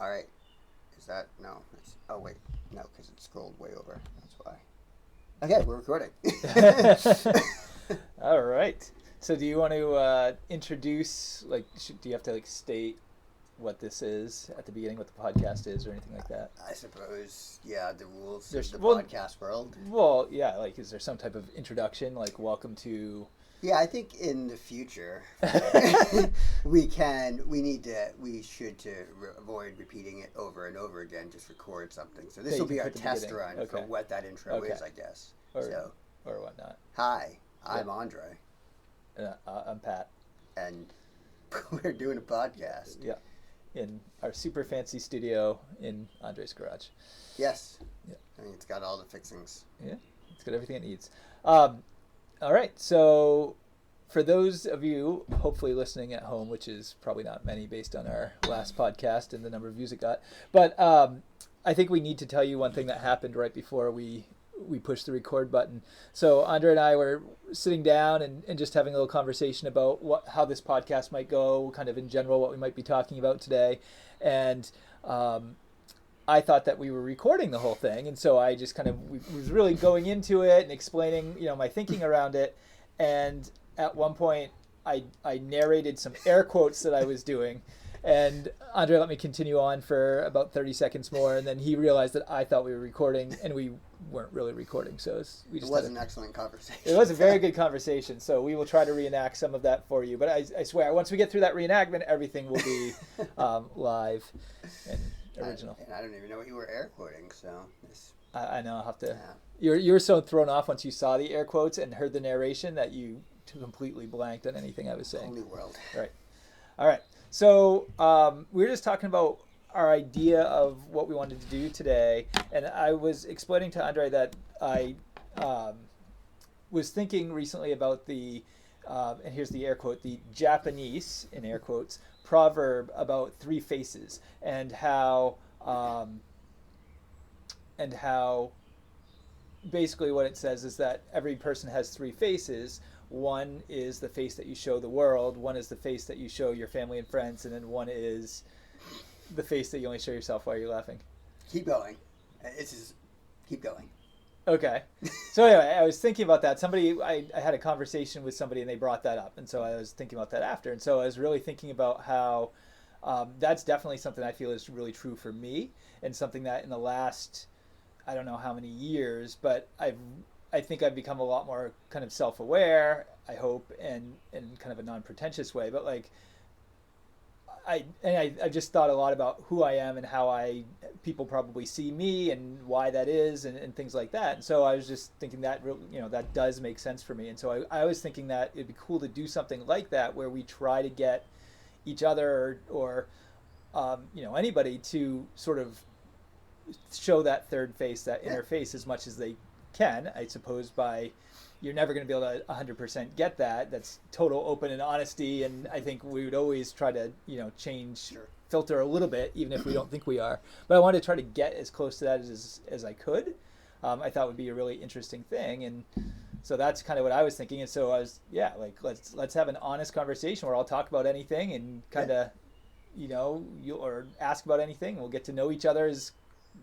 All right. Is that no? Oh wait, no, because it scrolled way over. That's why. Okay, we're recording. All right. So, do you want to introduce? Do you have to state what this is at the beginning, what the podcast is, or anything like that? I suppose, yeah, the rules There's of the podcast world. Well, yeah. Is there some type of introduction? Welcome to. Yeah, I think in the future we should avoid repeating it over and over again. Just record something. So this will be our test run for what that intro is, I guess. Or whatnot. Hi, I'm André. I'm Pat. And we're doing a podcast. Yeah. In our super fancy studio in Andre's garage. Yes. Yeah. I mean, it's got all the fixings. Yeah. It's got everything it needs. All right. So for those of you hopefully listening at home, which is probably not many based on our last podcast and the number of views it got, but I think we need to tell you one thing that happened right before we pushed the record button. So Andre and I were sitting down and just having a little conversation about how this podcast might go, kind of in general, what we might be talking about today. And I thought that we were recording the whole thing. And so I just was really going into it and explaining, my thinking around it. And at one point I narrated some air quotes that I was doing. And Andre let me continue on for about 30 seconds more, and then he realized that I thought we were recording, and we weren't really recording. So it was an excellent conversation. It was a very good conversation. So we will try to reenact some of that for you. But I swear, once we get through that reenactment, everything will be live and original. And I don't even know what you were air quoting. So I know I'll have to. Yeah. You were so thrown off once you saw the air quotes and heard the narration that you completely blanked on anything I was saying. Whole new world. Right. All right. So we were just talking about our idea of what we wanted to do today, and I was explaining to Andre that I was thinking recently about the, and here's the air quote, the Japanese, in air quotes, proverb about three faces, and how basically what it says is that every person has three faces. One is the face that you show the world, one is the face that you show your family and friends, and then one is the face that you only show yourself while you're laughing. Keep going. Keep going. Okay. So anyway, I was thinking about that. I had a conversation with somebody and they brought that up. And so I was thinking about that after. And so I was really thinking about how that's definitely something I feel is really true for me, and something that in the last, I don't know how many years, but I think I've become a lot more kind of self-aware, I hope, and in kind of a non-pretentious way. But I just thought a lot about who I am and how people probably see me and why that is and things like that. And so I was just thinking that, that does make sense for me. And so I was thinking that it'd be cool to do something like that where we try to get each other or anybody to sort of show that third face, that inner face, as much as they can, I suppose. You're never going to be able to 100% get that. That's total open and honesty, and I think we would always try to change, filter a little bit, even if we don't think we are. But I wanted to try to get as close to that as I could. I thought would be a really interesting thing, and so that's kind of what I was thinking. And so I was let's have an honest conversation where I'll talk about anything and kind of or ask about anything. We'll get to know each other as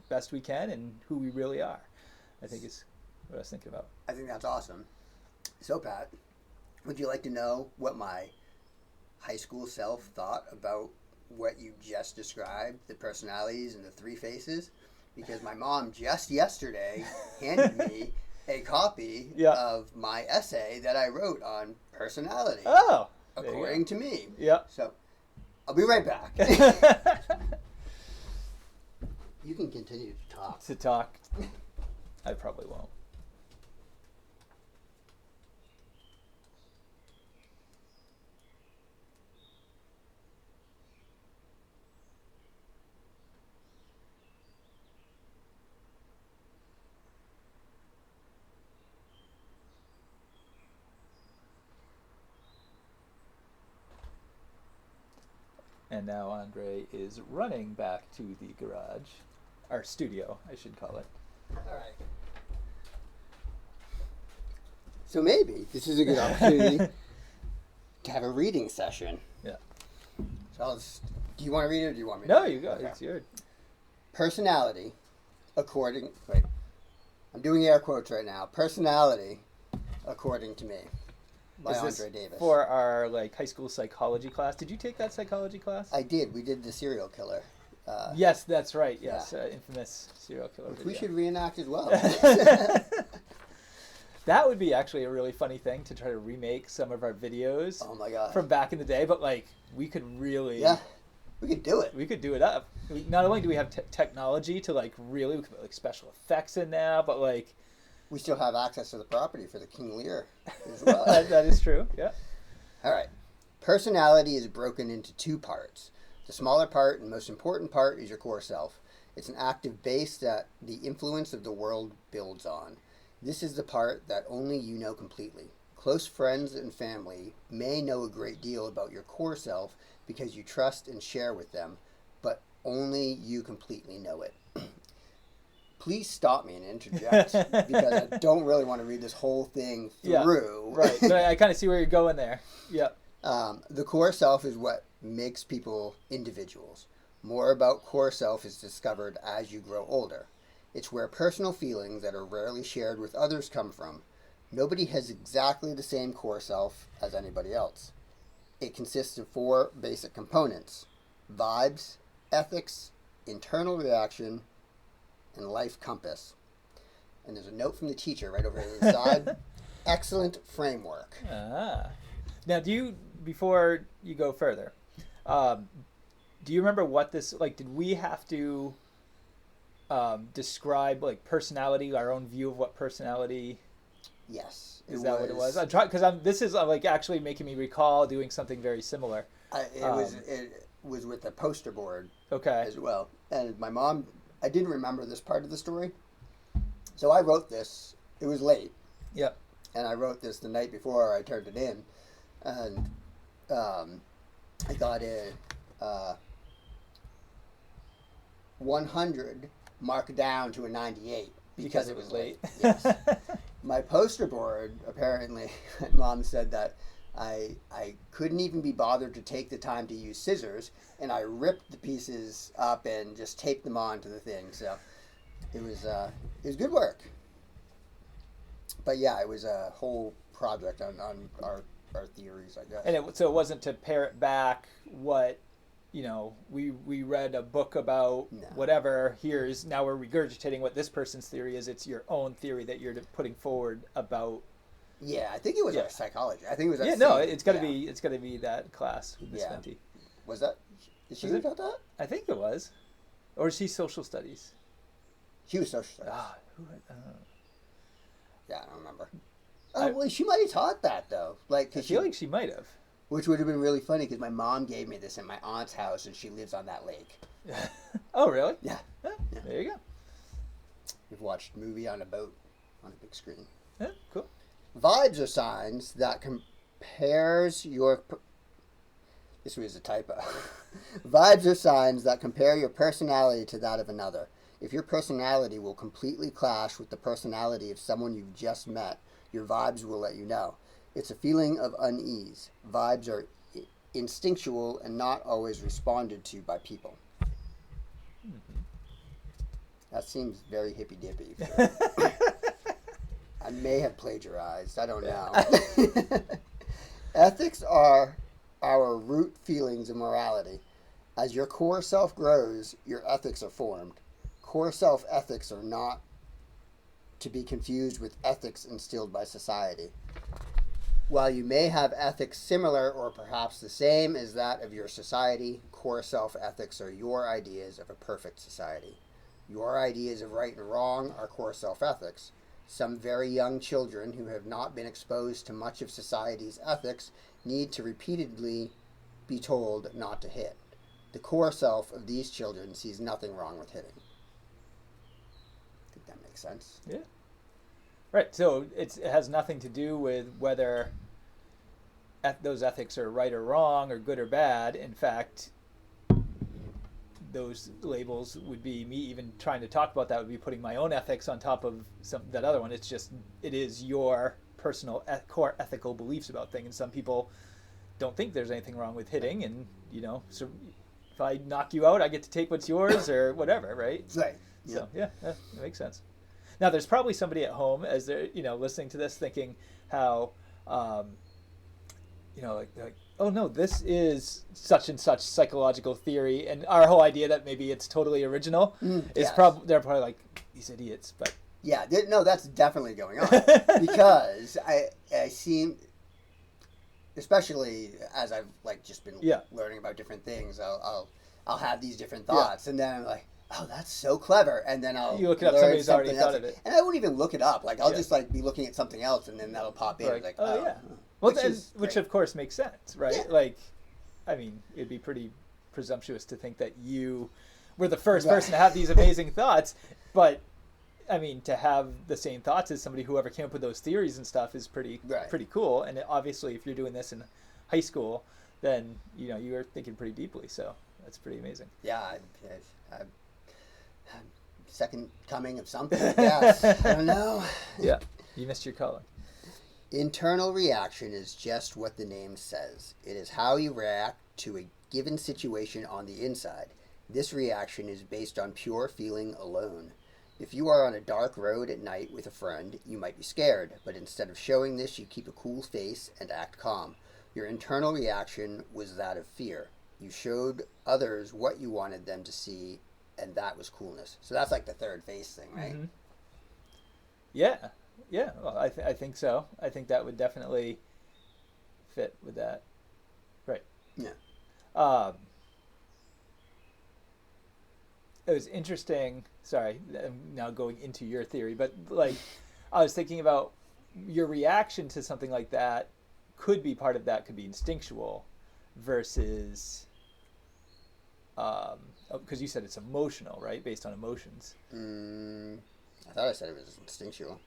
best we can and who we really are, I think is what I was thinking about. I think that's awesome. So, Pat, would you like to know what my high school self thought about what you just described, the personalities and the three faces? Because my mom just yesterday handed me a copy of my essay that I wrote on personality. Oh, according to me. Yeah. So, I'll be right back. You can continue to talk. I probably won't. And now Andre is running back to the garage, our studio, I should call it. All right. So maybe this is a good opportunity to have a reading session. Yeah. So I'll just Do you want to read it or do you want me to No, read you it? go. Okay. It's yours. Personality, wait, I'm doing air quotes right now. Personality, according to me, by Is this André Davis. for our like high school psychology class? Did you take that psychology class? I did. We did the serial killer. Yes, that's right. Yes, Yeah. Infamous serial killer Which video. we should reenact as well. That would be actually a really funny thing to try to remake some of our videos Oh my god. from back in the day. But like, we could really, Yeah, we could do it. we could do it up. Not only do we have technology to like really, we could put like special effects in now, but like, We still have access to the property for the King Lear as well. that is true. Yeah. All right. Personality is broken into two parts. The smaller part and most important part is your core self. It's an active base that the influence of the world builds on. This is the part that only you know completely. Close friends and family may know a great deal about your core self because you trust and share with them, but only you completely know it. Please stop me and interject because I don't really want to read this whole thing through. Yeah, right. But I kind of see where you're going there. Yeah. The core self is what makes people individuals. More about core self is discovered as you grow older. It's where personal feelings that are rarely shared with others come from. Nobody has exactly the same core self as anybody else. It consists of 4 basic components: vibes, ethics, internal reaction, and life compass. And there's a note from the teacher right over to the side. Excellent framework. Ah. Now, before you go further, do you remember what this, like, did we have to describe, like, personality, our own view of what personality Yes. is? That what it was? I'm trying, because this is, like, actually making me recall doing something very similar. It was with the poster board Okay. as well. And my mom, I didn't remember this part of the story. So I wrote this. It was late. Yep. And I wrote this the night before I turned it in. And I got a 100 marked down to a 98 because it was late. Yes. My poster board, apparently, Mom said that I couldn't even be bothered to take the time to use scissors, and I ripped the pieces up and just taped them onto the thing. So it was good work. But yeah, it was a whole project on our theories, I guess. And so it wasn't to pare it back what, we read a book about whatever. Now we're regurgitating what this person's theory is. It's your own theory that you're putting forward about. Yeah, I think it was our psychology. I think it was. Yeah, no, it's got to be. It's got to be that class with Miss Fenty. Was that? Did she about that? I think it was, or is she social studies? She was social studies. I don't know. Yeah, I don't remember. Well, she might have taught that though. Like, I feel like she might have. Which would have been really funny because my mom gave me this in my aunt's house, and she lives on that lake. Oh, really? Yeah. Yeah. There you go. We've watched a movie on a boat on a big screen. Yeah, cool. Vibes are signs that compares your... This was a typo. Vibes are signs that compare your personality to that of another. If your personality will completely clash with the personality of someone you've just met, your vibes will let you know. It's a feeling of unease. Vibes are instinctual and not always responded to by people. Mm-hmm. That seems very hippy-dippy. I may have plagiarized. I don't know. Ethics are our root feelings of morality. As your core self grows, your ethics are formed. Core self ethics are not to be confused with ethics instilled by society. While you may have ethics similar or perhaps the same as that of your society, core self ethics are your ideas of a perfect society. Your ideas of right and wrong are core self ethics. Some very young children who have not been exposed to much of society's ethics need to repeatedly be told not to hit. The core self of these children sees nothing wrong with hitting. I think that makes sense. Yeah. Right. So it has nothing to do with whether those ethics are right or wrong or good or bad. In fact, those labels would be me even trying to talk about that would be putting my own ethics on top of that other one. It's just, it is your personal core ethical beliefs about things. And some people don't think there's anything wrong with hitting and, so I knock you out, I get to take what's yours or whatever, right? Right. So yeah, that makes sense. Now there's probably somebody at home as they're listening to this thinking how um, like, oh no, this is such and such psychological theory, and our whole idea that maybe it's totally original is Yes. probably they're probably like these idiots, but Yeah, no, that's definitely going on because I seem, especially as I've like just been Yeah. learning about different things, I'll have these different thoughts, and then I'm like, oh, that's so clever, and then I'll You look it up, learn somebody's already something thought else. of it. And I won't even look it up. Like I'll Yeah. just like be looking at something else, and then that'll pop in. like, Like, oh yeah, well, which great. of course makes sense, right? Yeah. Like, I mean, it'd be pretty presumptuous to think that you were the first Right. person to have these amazing thoughts, but I mean, to have the same thoughts as somebody whoever came up with those theories and stuff is pretty Right. pretty cool. And obviously, if you're doing this in high school, then you are thinking pretty deeply. So that's pretty amazing. Yeah, I'm second coming of something. Yes, I don't know. Yeah, you missed your calling. Internal reaction is just what the name says. It is how you react to a given situation on the inside. This reaction is based on pure feeling alone. If you are on a dark road at night with a friend, you might be scared, but instead of showing this, you keep a cool face and act calm. Your internal reaction was that of fear. You showed others what you wanted them to see, and that was coolness. So that's like the third face thing, right? Mm-hmm. Yeah, yeah. Well, I think so. I think that would definitely fit with that. Right. Yeah. It was interesting. Sorry, I'm now going into your theory, but like, I was thinking about your reaction to something like that. Could be part of that. Could be instinctual, versus, because you said it's emotional, right? Based on emotions. I thought I said it was instinctual.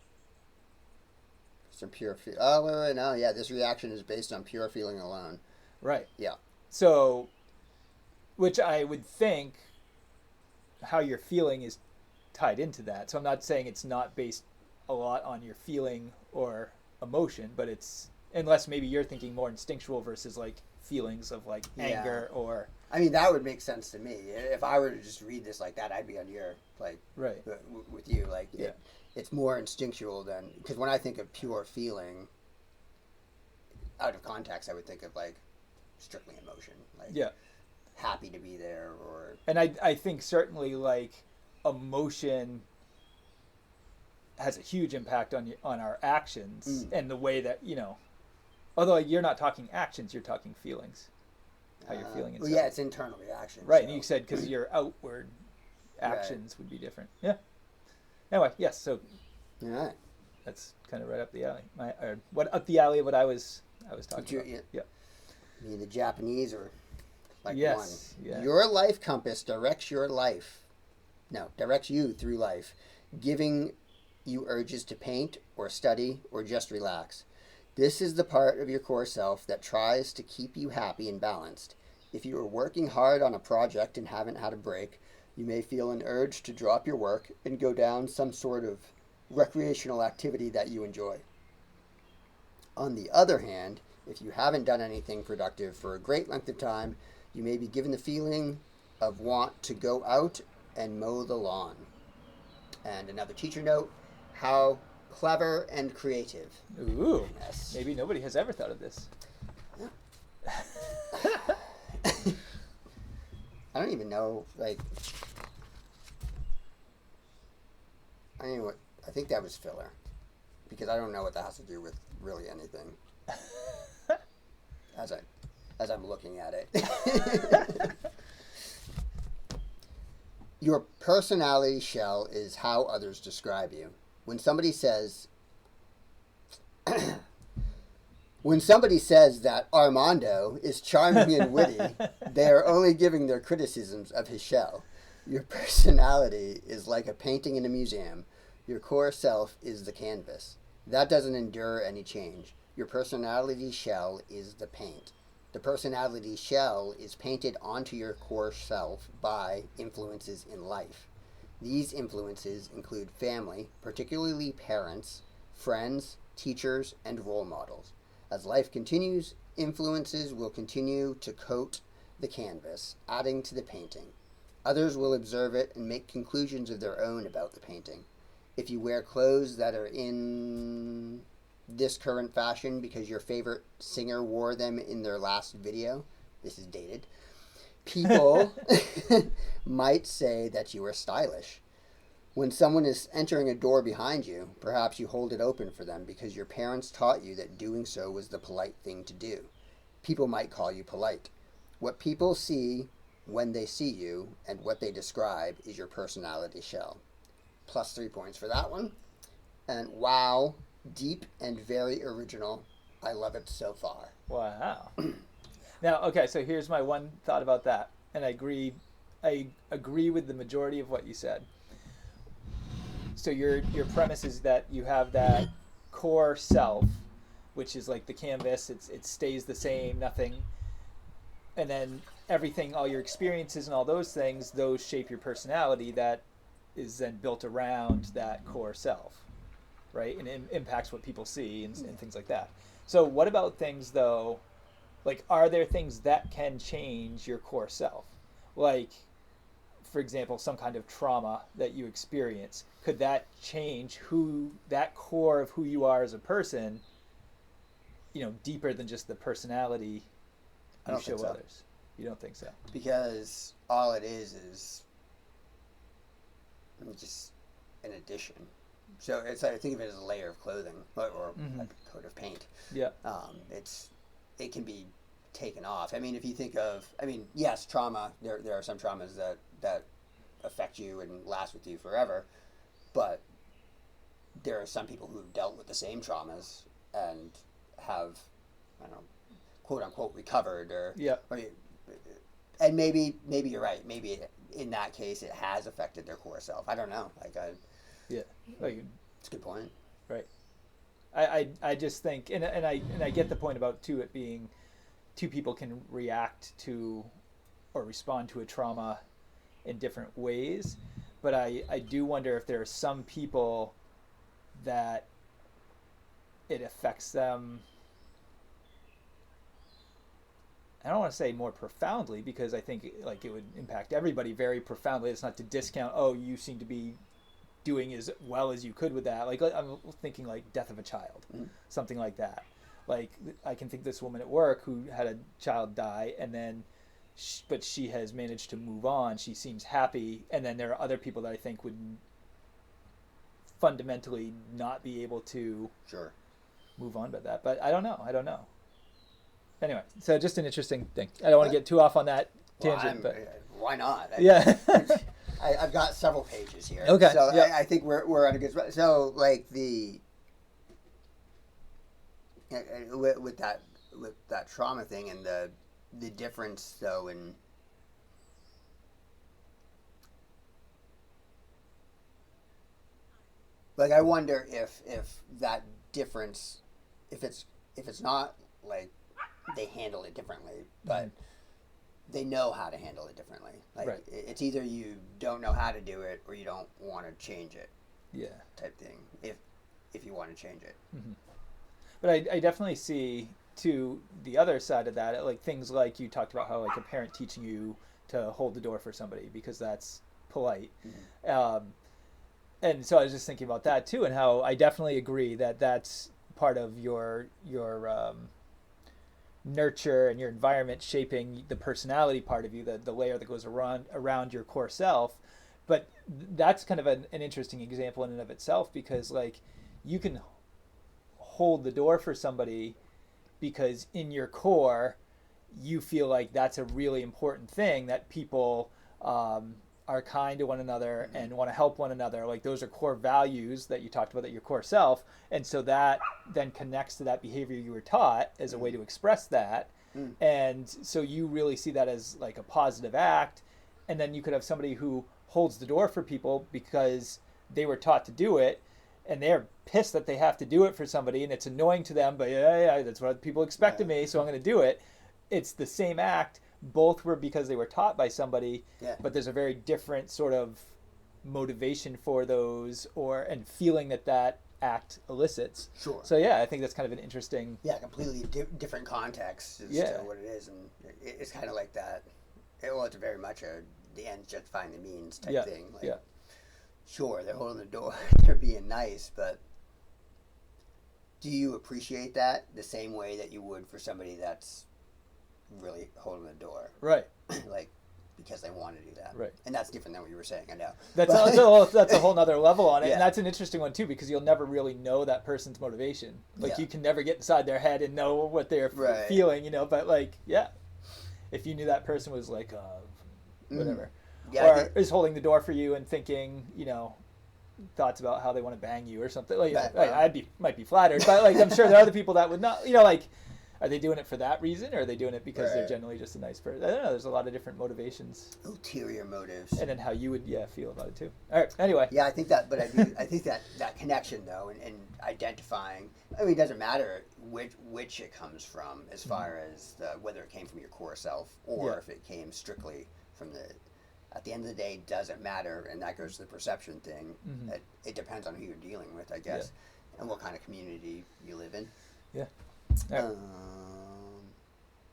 Some pure feel. Oh, wait, no, yeah. This reaction is based on pure feeling alone. Right. Yeah. So, which I would think how you're feeling is tied into that. So I'm not saying it's not based a lot on your feeling or emotion, but it's, unless maybe you're thinking more instinctual versus like feelings of like anger or. I mean, that would make sense to me. If I were to just read this like that, I'd be on your, like, Right. with you. Like, Yeah. It's more instinctual than, because when I think of pure feeling, out of context, I would think of like strictly emotion. Like, Yeah. happy to be there, or And I think certainly like emotion has a huge impact on our actions and the way that, although you're not talking actions, you're talking feelings, how you're feeling inside. well, yeah, it's internal reaction. Right, so. and you said because your outward actions would be different. Yeah. Anyway, yes. So All right. that's kind of right up the alley. Up the alley of what I was talking about. Yeah. Me and the Japanese are like Yes, one. yeah. Your life compass directs you through life, giving you urges to paint or study or just relax. This is the part of your core self that tries to keep you happy and balanced. If you are working hard on a project and haven't had a break, you may feel an urge to drop your work and go down some sort of recreational activity that you enjoy. On the other hand, if you haven't done anything productive for a great length of time, you may be given the feeling of want to go out and mow the lawn. And another teacher note, how clever and creative. Ooh. Yes. Maybe nobody has ever thought of this. I don't even know, like, I think that was filler. Because I don't know what that has to do with really anything. As I'm looking at it. Your personality shell is how others describe you. When somebody says that Armando is charming and witty, they are only giving their criticisms of his shell. Your personality is like a painting in a museum. Your core self is the canvas. That doesn't endure any change. Your personality shell is the paint. The personality shell is painted onto your core self by influences in life. These influences include family, particularly parents, friends, teachers, and role models. As life continues, influences will continue to coat the canvas, adding to the painting. Others will observe it and make conclusions of their own about the painting. If you wear clothes that are in this current fashion because your favorite singer wore them in their last video, this is dated, people might say that you are stylish. When someone is entering a door behind you, perhaps you hold it open for them because your parents taught you that doing so was the polite thing to do. People might call you polite. What people see when they see you and what they describe is your personality shell. Plus 3 points for that one. And wow, deep and very original. I love it so far. Wow. Now, okay, so here's my one thought about that, and I agree with the majority of what you said. So your premise is that you have that core self, which is like the canvas. It stays the same, nothing, and then everything, all your experiences and all those things, those shape your personality. That is then built around that core self, right? And it impacts what people see and things like that. So what about things though? Like, are there things that can change your core self? Like, for example, some kind of trauma that you experience. Could that change that core of who you are as a person, deeper than just the personality you show others? You don't think so? Because all it is just an addition. So it's like, think of it as a layer of clothing or a coat of paint. Yeah. It can be taken off. I mean, if you think of, yes, trauma. There are some traumas that affect you and last with you forever, but there are some people who've dealt with the same traumas and have, I don't know, quote unquote recovered and maybe you're right. Maybe in that case it has affected their core self. I don't know. It's a good point. Right. I just think, and I get the point about it being two people can react to or respond to a trauma in different ways, but I do wonder if there are some people that it affects them. I don't want to say more profoundly, because I think it would impact everybody very profoundly. It's not to discount, you seem to be doing as well as you could with that. Like, I'm thinking like death of a child, something like that. Like, I can think this woman at work who had a child die, and then but she has managed to move on. She seems happy. And then there are other people that I think would fundamentally not be able to move on by that. But I don't know. Anyway, so just an interesting thing. I don't want to get too off on that tangent. But why not? I've got several pages here. Okay. So I think we're on a good spot. So like with that trauma thing and the difference though in like, I wonder if that difference, if it's not like they handle it differently, but they know how to handle it differently. Like, it's either you don't know how to do it or you don't want to change it. Yeah. Type thing. If you want to change it. Mm-hmm. But I definitely see to the other side of that, like things like you talked about how like a parent teaching you to hold the door for somebody because that's polite. Mm-hmm. And so I was just thinking about that too, and how I definitely agree that that's part of your nurture and your environment shaping the personality part of you, the layer that goes around your core self. But that's kind of an interesting example in and of itself, because like you can hold the door for somebody because in your core you feel like that's a really important thing, that people are kind to one another and want to help one another. Like, those are core values that you talked about, that your core self. And so that then connects to that behavior you were taught as a way to express that. And so you really see that as like a positive act. And then you could have somebody who holds the door for people because they were taught to do it, and they're pissed that they have to do it for somebody, and it's annoying to them, but yeah, that's what people expect of me, so I'm going to do it. It's the same act. Both were because they were taught by somebody, but there's a very different sort of motivation for those, and feeling that act elicits. Sure. So yeah, I think that's kind of an interesting. Yeah, completely different context as Yeah. to what it is, and it's kind of like that. Well, it's very much the ends justifying the means type Yeah. thing. Like, Yeah. sure, they're holding the door, they're being nice, but do you appreciate that the same way that you would for somebody that's really holding the door? Right. Like, because they want to do that. Right. And that's different than what you were saying, I know. That's a whole nother level on it, and that's an interesting one too, because you'll never really know that person's motivation. Like you can never get inside their head and know what they're feeling, you know. But like, yeah, if you knew that person was like, whatever, or is holding the door for you and thinking, you know, thoughts about how they want to bang you or something, like might be flattered, but like I'm sure there are other people that would not, you know, like. Are they doing it for that reason, or are they doing it because they're generally just a nice person? I don't know. There's a lot of different motivations, ulterior motives, and then how you would feel about it too. All right. Anyway. Yeah, I think that, but I think that connection though, and identifying. I mean, it doesn't matter which it comes from, as far as whether it came from your core self or if it came strictly from the. At the end of the day, doesn't matter, and that goes to the perception thing. It depends on who you're dealing with, I guess, and what kind of community you live in. Yeah. Right.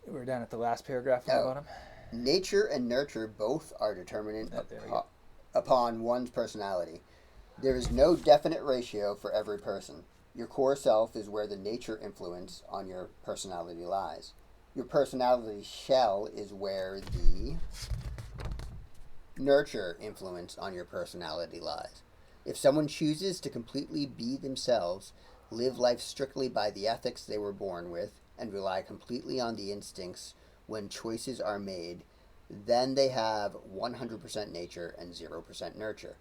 We're down at the last paragraph on the bottom. Nature and nurture both are determinant upon one's personality. There is no definite ratio for every person. Your core self is where the nature influence on your personality lies. Your personality shell is where the nurture influence on your personality lies. If someone chooses to completely be themselves, live life strictly by the ethics they were born with, and rely completely on the instincts when choices are made, then they have 100% nature and 0% nurture.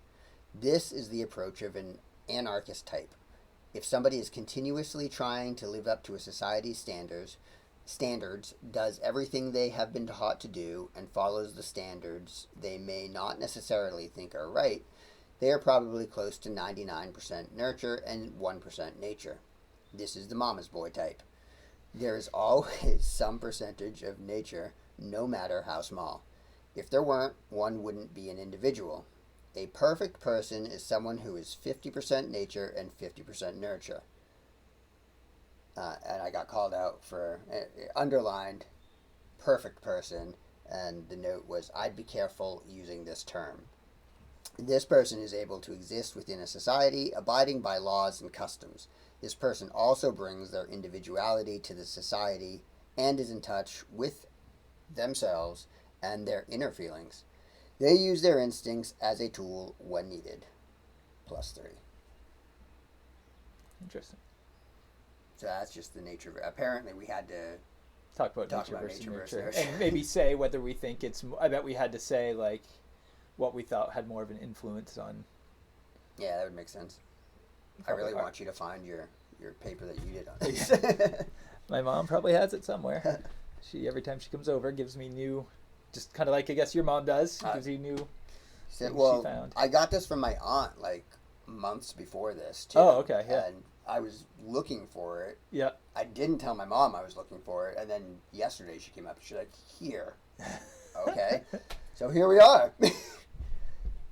This is the approach of an anarchist type. If somebody is continuously trying to live up to a society's standards, does everything they have been taught to do, and follows the standards they may not necessarily think are right, they are probably close to 99% nurture and 1% nature. This is the mama's boy type. There is always some percentage of nature, no matter how small. If there weren't, one wouldn't be an individual. A perfect person is someone who is 50% nature and 50% nurture. And I got called out for underlined perfect person, and the note was, I'd be careful using this term. This person is able to exist within a society, abiding by laws and customs. This person also brings their individuality to the society and is in touch with themselves and their inner feelings. They use their instincts as a tool when needed. +3. Interesting. So that's just the nature of it. Apparently we had to talk about nature versus nurture. And maybe say whether we think it's... I bet we had to say, like, what we thought had more of an influence on... Yeah, that would make sense. I really want you to find your paper that you did on this. My mom probably has it somewhere. She, every time she comes over, gives me new... Just kind of like, I guess, your mom does. She gives you new things she found. I got this from my aunt, like, months before this, too. Oh, okay, yeah. And I was looking for it. Yeah. I didn't tell my mom I was looking for it, and then yesterday she came up and she's like, here. Okay. So here we are.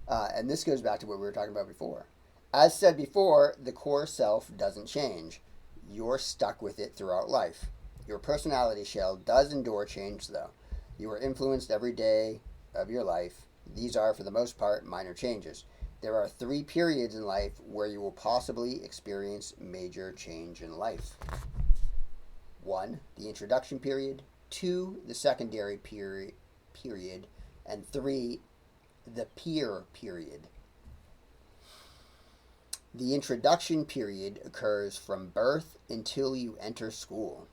And this goes back to what we were talking about before. As said before, the core self doesn't change. You're stuck with it throughout life. Your personality shell does endure change, though. You are influenced every day of your life. These are, for the most part, minor changes. There are 3 periods in life where you will possibly experience major change in life. 1, the introduction period. 2, the secondary period. And 3, the peer period. The introduction period occurs from birth until you enter school.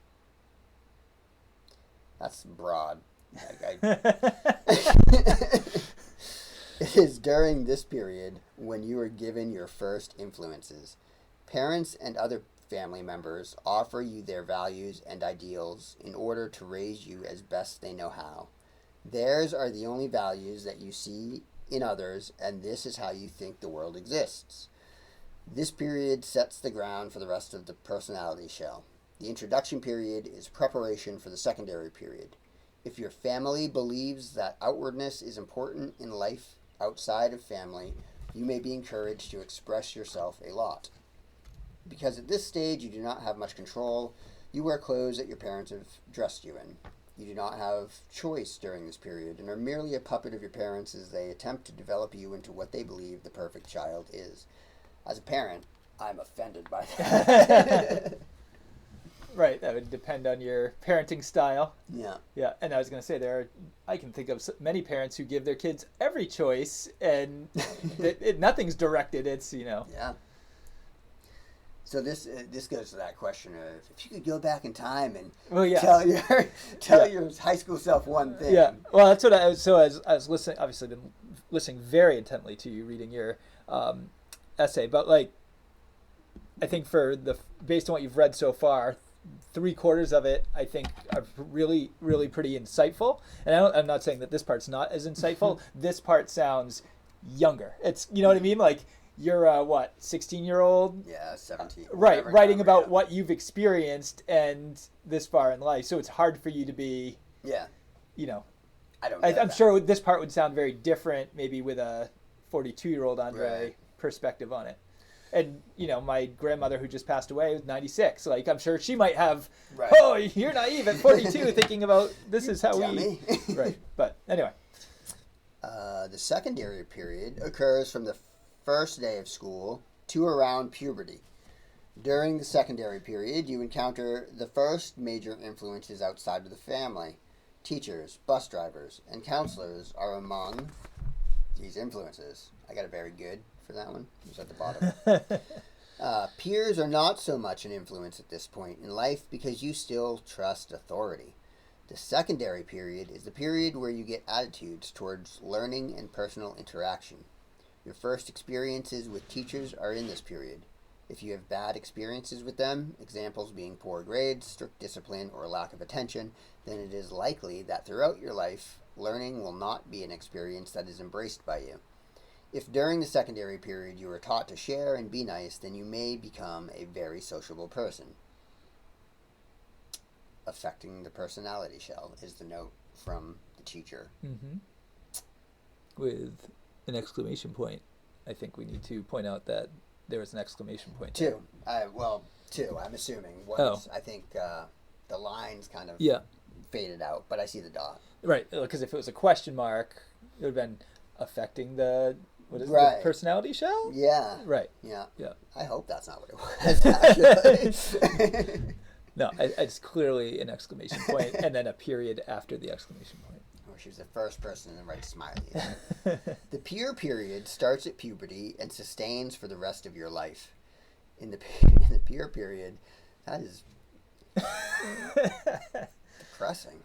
That's broad. It is during this period when you are given your first influences. Parents and other family members offer you their values and ideals in order to raise you as best they know how. Theirs are the only values that you see in others, and this is how you think the world exists. This period sets the ground for the rest of the personality shell. The introduction period is preparation for the secondary period. If your family believes that outwardness is important in life outside of family, you may be encouraged to express yourself a lot. Because at this stage you do not have much control. You wear clothes that your parents have dressed you in. You do not have choice during this period and are merely a puppet of your parents as they attempt to develop you into what they believe the perfect child is. As a parent, I'm offended by that. Right, that would depend on your parenting style. Yeah. Yeah, and I was going to say I can think of many parents who give their kids every choice, and nothing's directed. It's Yeah. So this goes to that question of if you could go back in time and tell your high school self one thing. Yeah. Well, that's what I was. So I was listening. Obviously, been listening very intently to you reading your essay, but like, I think based on what you've read so far, 3/4 of it I think are really, really pretty insightful. And I'm not saying that this part's not as insightful. This part sounds younger. It's what I mean, like. You're a 16-year-old? Yeah, 17. Right, writing about what you've experienced and this far in life. So it's hard for you to be. Yeah. I'm sure this part would sound very different, maybe with a 42-year-old André perspective on it. And my grandmother who just passed away was 96. Like I'm sure she might have. Right. Oh, you're naive at 42, thinking about this is how we. Right, but anyway. The secondary period occurs from the first day of school to around puberty. During the secondary period, you encounter the first major influences outside of the family. Teachers, bus drivers, and counselors are among these influences. I got a very good for that one. It was at the bottom. Peers are not so much an influence at this point in life because you still trust authority. The secondary period is the period where you get attitudes towards learning and personal interaction. Your first experiences with teachers are in this period. If you have bad experiences with them, examples being poor grades, strict discipline, or lack of attention, then it is likely that throughout your life, learning will not be an experience that is embraced by you. If during the secondary period you are taught to share and be nice, then you may become a very sociable person. Affecting the personality shell is the note from the teacher. Mm-hmm. With an exclamation point. I think we need to point out that there was an exclamation point. Two. Two, I'm assuming. I think the lines kind of faded out, but I see the dot. Right, because if it was a question mark, it would have been affecting the personality shell? Yeah. Right. Yeah. Yeah. I hope that's not what it was, actually. No, it's clearly an exclamation point and then a period after the exclamation point. She was the first person to write smiley. The peer period starts at puberty and sustains for the rest of your life. In the peer period, that is depressing.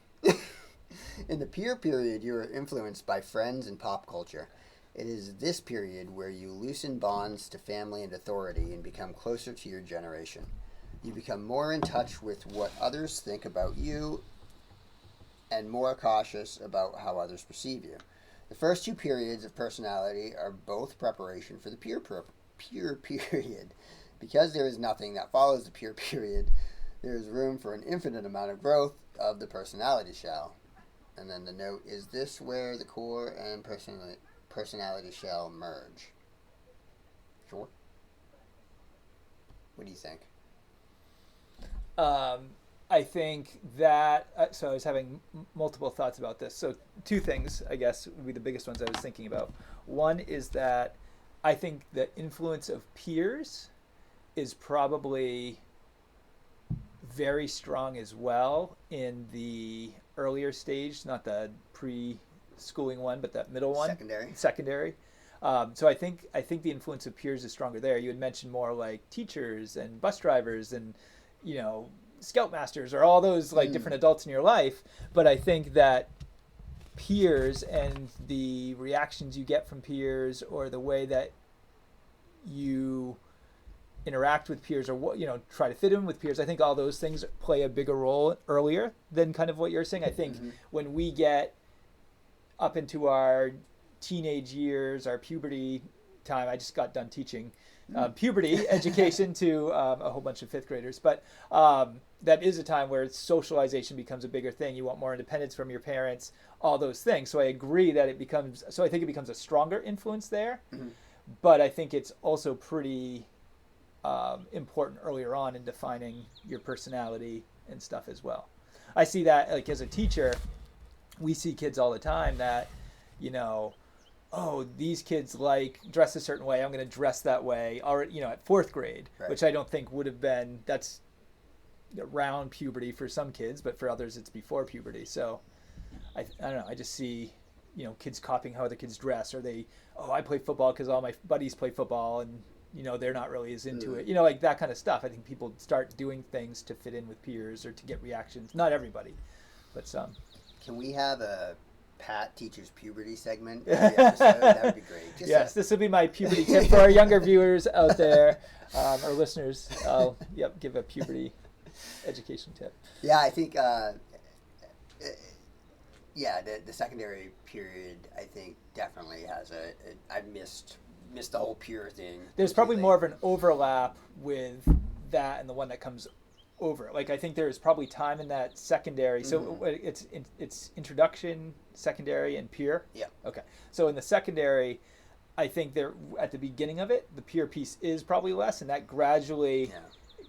In the peer period, you are influenced by friends and pop culture. It is this period where you loosen bonds to family and authority and become closer to your generation. You become more in touch with what others think about you and more cautious about how others perceive you. The first two periods of personality are both preparation for the peer period. Because there is nothing that follows the peer period, there is room for an infinite amount of growth of the personality shell. And then the note, is this where the core and personality shell merge? Sure. What do you think? I think that, so I was having multiple thoughts about this. So two things, I guess, would be the biggest ones I was thinking about. One is that I think the influence of peers is probably very strong as well in the earlier stage, not the pre-schooling one, but that middle one. Secondary. So I think the influence of peers is stronger there. You had mentioned more like teachers and bus drivers and, scoutmasters or all those like different adults in your life. But I think that peers and the reactions you get from peers or the way that you interact with peers or try to fit in with peers, I think all those things play a bigger role earlier than kind of what you're saying. I think when we get up into our teenage years, our puberty time, I just got done teaching puberty education to a whole bunch of fifth graders, but that is a time where socialization becomes a bigger thing. You want more independence from your parents, all those things. So I agree that I think it becomes a stronger influence there, but I think it's also pretty important earlier on in defining your personality and stuff as well. I see that like as a teacher, we see kids all the time that, you know, oh, these kids like dress a certain way. I'm going to dress that way. Already, you know, at fourth grade, Right. which I don't think would have been. That's around puberty for some kids, but for others, it's before puberty. So, I don't know. I just see, you know, kids copying how other kids dress, or they, oh, I play football because all my buddies play football, and you know they're not really as into it. You know, like that kind of stuff. I think people start doing things to fit in with peers or to get reactions. Not everybody, but some. Can we have a Pat teaches puberty segment every episode? That would be great. Just Yes, this will be my puberty tip for our younger viewers out there, our listeners. I'll give a puberty education tip. Yeah, I think the secondary period, I think, definitely has I missed the whole pure thing. There's probably more of an overlap with that and the one that comes over. Like I think there's probably time in that secondary. So it's introduction, secondary, and peer. Yeah. Okay. So in the secondary, I think there at the beginning of it, the peer piece is probably less, and that gradually,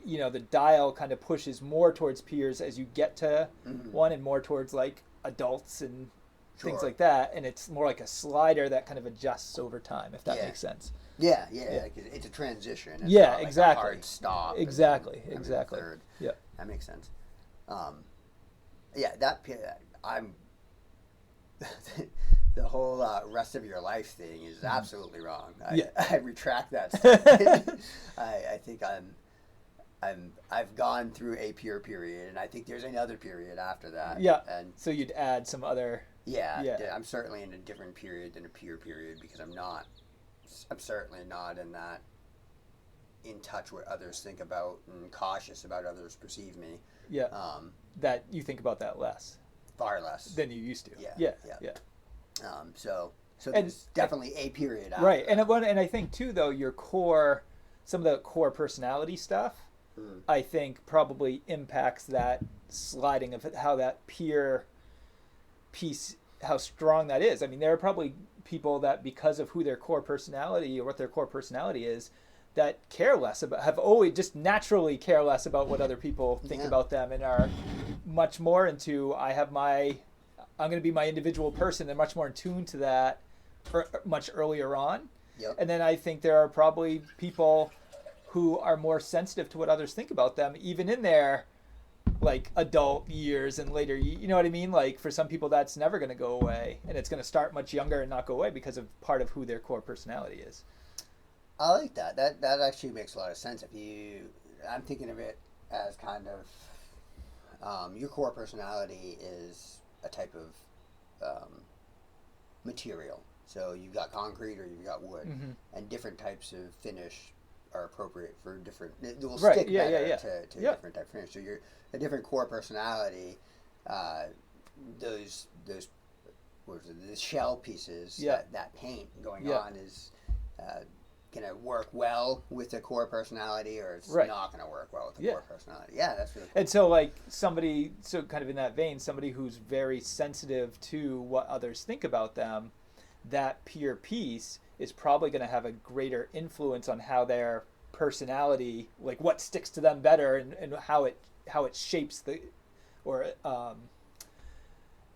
you know, the dial kind of pushes more towards peers as you get to one, and more towards like adults and things like that. And it's more like a slider that kind of adjusts over time, if that makes sense. Yeah. Like it's a transition. It's Yeah, not like exactly. a hard stop. Exactly. Third. Yeah. That makes sense. That I'm the whole rest of your life thing is absolutely wrong. I retract that statement. I think I've gone through a pure period, and I think there's another period after that. Yeah. And so you'd add some other. Yeah. I'm certainly in a different period than a pure period because I'm certainly not in touch with others think about and cautious about others perceive me. Yeah. That you think about that less. Far less than you used to. Yeah. So there's definitely a period after right. that. And I think too though some of the core personality stuff, I think probably impacts that sliding of how that peer piece, how strong that is. I mean, there are probably people that because of who their core personality or what their core personality is, that care less about, have always just naturally care less about what other people think about them, and are much more into, I'm going to be my individual person. They're much more in tune to that much earlier on. Yep. And then I think there are probably people who are more sensitive to what others think about them, even in their like adult years and later, you know what I mean? Like for some people that's never going to go away, and it's going to start much younger and not go away because of part of who their core personality is. I like that. That actually makes a lot of sense. I'm thinking of it as kind of your core personality is a type of material. So you've got concrete or you've got wood, and different types of finish are appropriate for different. It will stick better to a different type of finish. So you're a different core personality. Those the shell pieces that paint going on is going to work well with the core personality, or it's not going to work well with the core personality. Yeah, that's really cool. And so like so kind of in that vein, somebody who's very sensitive to what others think about them, that peer piece is probably going to have a greater influence on how their personality, like what sticks to them better, and how it shapes or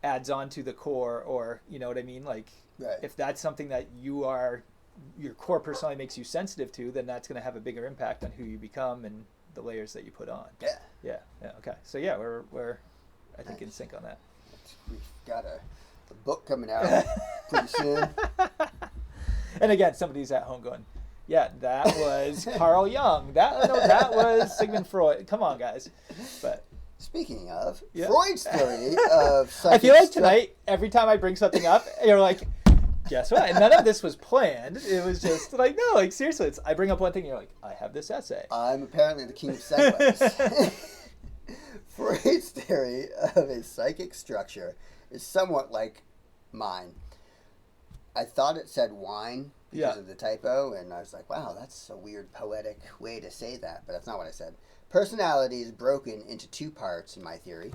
adds on to the core, or you know what I mean? Like if that's something that your core personality makes you sensitive to, then that's going to have a bigger impact on who you become and the layers that you put on. Yeah. Okay. So yeah, we're I think in sync on that. We've got a book coming out pretty soon. And again, somebody's at home going, yeah, that was Carl Jung. That was Sigmund Freud. Come on, guys. But speaking of Freud's theory of psychic I feel like tonight, every time I bring something up, you're like, guess what? And none of this was planned. It was just like, no, like seriously, I bring up one thing and you're like, I have this essay. I'm apparently the king of segues. Freud's theory of a psychic structure is somewhat like mine. I thought it said wine because of the typo, and I was like, wow, that's a weird poetic way to say that, but that's not what I said. Personality is broken into two parts in my theory,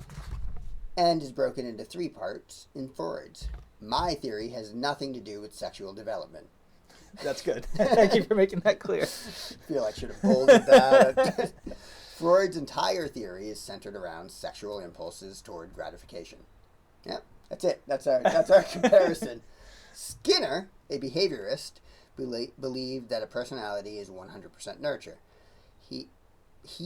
and is broken into three parts in Freud's. My theory has nothing to do with sexual development. That's good. Thank you for making that clear. I feel I should have bolded that. Freud's entire theory is centered around sexual impulses toward gratification. Yep, that's it. That's our comparison. Skinner, a behaviorist, believed that a personality is 100% nurture. He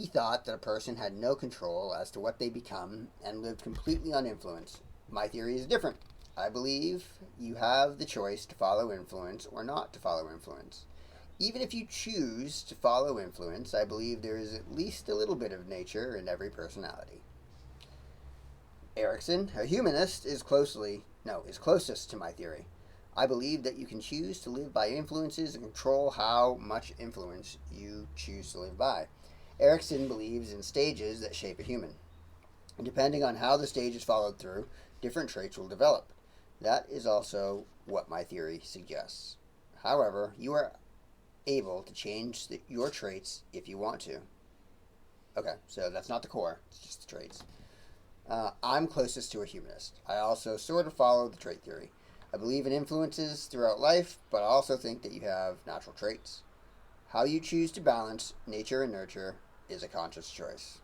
thought that a person had no control as to what they become and lived completely uninfluenced. My theory is different. I believe you have the choice to follow influence or not to follow influence. Even if you choose to follow influence, I believe there is at least a little bit of nature in every personality. Erikson, a humanist, is closest to my theory. I believe that you can choose to live by influences and control how much influence you choose to live by. Erikson believes in stages that shape a human. And depending on how the stage is followed through, different traits will develop. That is also what my theory suggests. However, you are able to change your traits if you want to. Okay, so that's not the core, it's just the traits. I'm closest to a humanist. I also sort of follow the trait theory. I believe in influences throughout life, but I also think that you have natural traits. How you choose to balance nature and nurture is a conscious choice.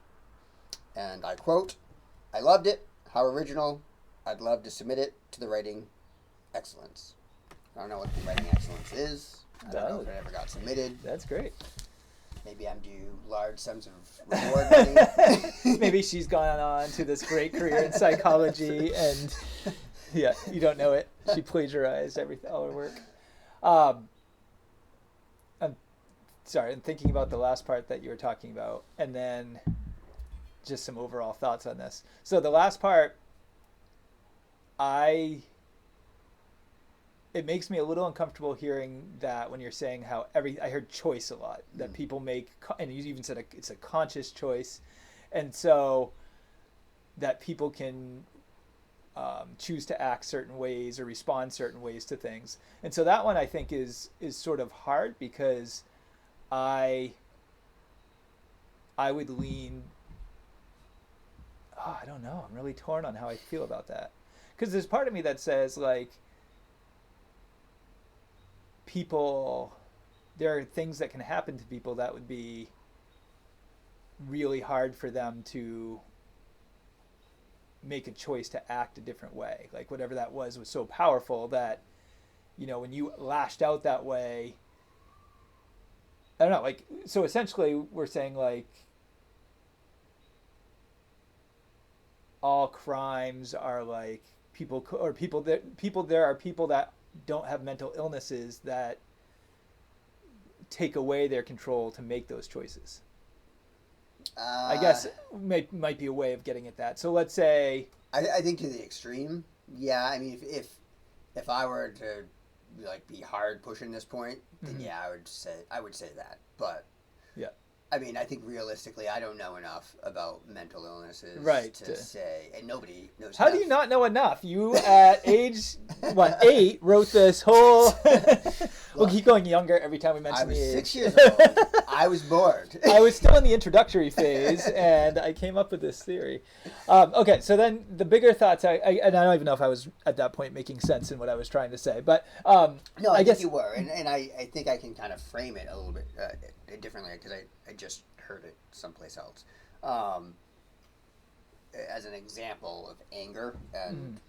And I quote, I loved it. How original. I'd love to submit it to the writing excellence. I don't know what the writing excellence is. I don't know if it ever got submitted. That's great. Maybe I'm due large sums of reward money. Maybe she's gone on to this great career in psychology and yeah, you don't know it. She plagiarized all her work. I'm sorry, I'm thinking about the last part that you were talking about, and then just some overall thoughts on this. So the last part, it makes me a little uncomfortable hearing that when you're saying how I heard choice a lot, that people make, and you even said it's a conscious choice, and so that people can choose to act certain ways or respond certain ways to things. And so that one I think is sort of hard, because I would lean, I don't know, I'm really torn on how I feel about that. Because there's part of me that says, like, there are things that can happen to people that would be really hard for them to make a choice to act a different way. Like, whatever that was so powerful that, when you lashed out that way, I don't know, like, so essentially we're saying, like, all crimes are like there are people that don't have mental illnesses that take away their control to make those choices. I guess might be a way of getting at that. So let's say, I think to the extreme, yeah. I mean, if I were to like be hard pushing this point, then yeah, I would say that. But yeah, I mean, I think realistically, I don't know enough about mental illnesses to say, and nobody knows. How do you not know enough? You, at age 8, wrote this whole. We'll keep going younger every time we mention the age. I was 6 years old. I was bored. I was still in the introductory phase, and I came up with this theory. Okay, so then the bigger thoughts. And I don't even know if I was at that point making sense in what I was trying to say, but no, I guess you were, and I think I can kind of frame it a little bit differently, because I just heard it someplace else, as an example of anger and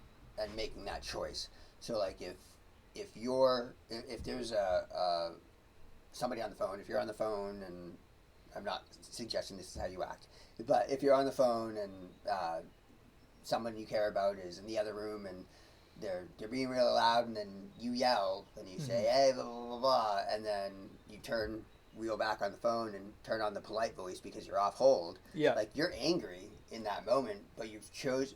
making that choice. So like if there's somebody on the phone, if you're on the phone, and I'm not suggesting this is how you act, but if you're on the phone and someone you care about is in the other room and they're being really loud, and then you yell and you say, hey, blah, blah, blah, blah, and then you reel back on the phone and turn on the polite voice because you're off hold. Yeah. Like, you're angry in that moment, but you've chosen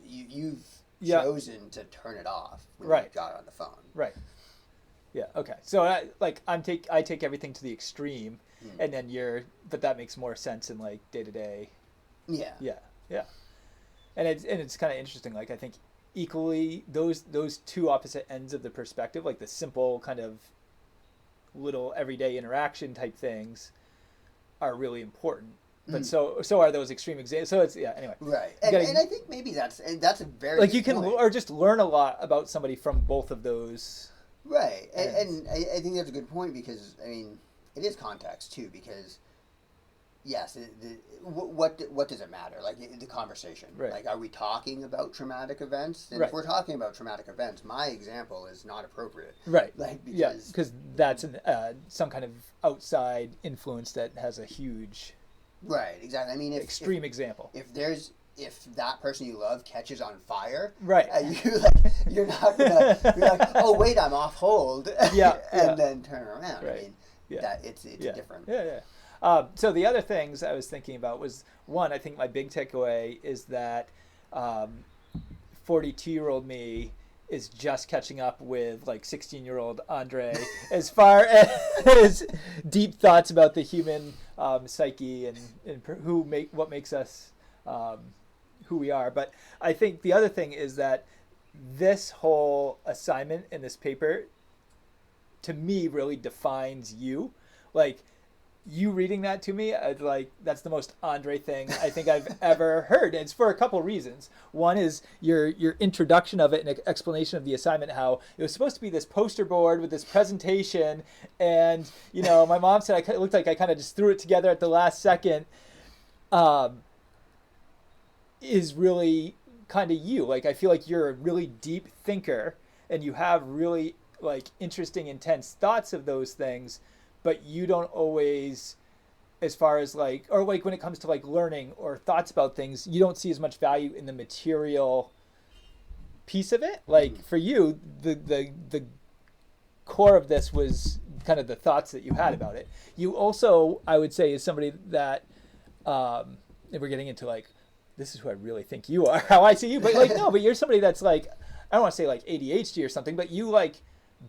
to turn it off when you got on the phone. Right. Yeah. Okay. So I take everything to the extreme, and then but that makes more sense in like day to day. Yeah. Yeah. Yeah. And it's kind of interesting. Like, I think equally those two opposite ends of the perspective, like the simple kind of little everyday interaction type things, are really important. But so are those extreme examples. So it's anyway. Right, and I think maybe that's a very like you can or just learn a lot about somebody from both of those. Right, and I think that's a good point because I mean it is context too because yes, what does it matter? Like the conversation, Right. like are we talking about traumatic events? And Right. if we're talking about traumatic events, my example is not appropriate. Right. Like Yeah, because because that's some kind of outside influence that has a huge, right, exactly. I mean, extreme example. If that person you love catches on fire, Right. you're not gonna be like, oh wait, I'm off hold, Yeah. and then turn around. Right. I mean, Yeah. that it's Yeah. different. Yeah. Yeah. So the other things I was thinking about was one. I think my big takeaway is that 42-year-old me is just catching up with like 16-year-old André as far as deep thoughts about the human psyche and what makes us who we are. But I think the other thing is that this whole assignment in this paper to me really defines you. Like you reading that to me, like that's the most Andre thing I think I've ever heard. And it's for a couple reasons. One is your introduction of it and explanation of the assignment, how it was supposed to be this poster board with this presentation, and my mom said it looked like I kind of just threw it together at the last second. Is really kind of you. Like I feel like you're a really deep thinker, and you have really like interesting, intense thoughts of those things, but you don't always, as far as like, or like when it comes to like learning or thoughts about things, you don't see as much value in the material piece of it. Like for you, the core of this was kind of the thoughts that you had about it. You also, I would say, is somebody that, if we're getting into like, this is who I really think you are, how I see you, but like, no, but you're somebody that's like, I don't want to say like ADHD or something, but you like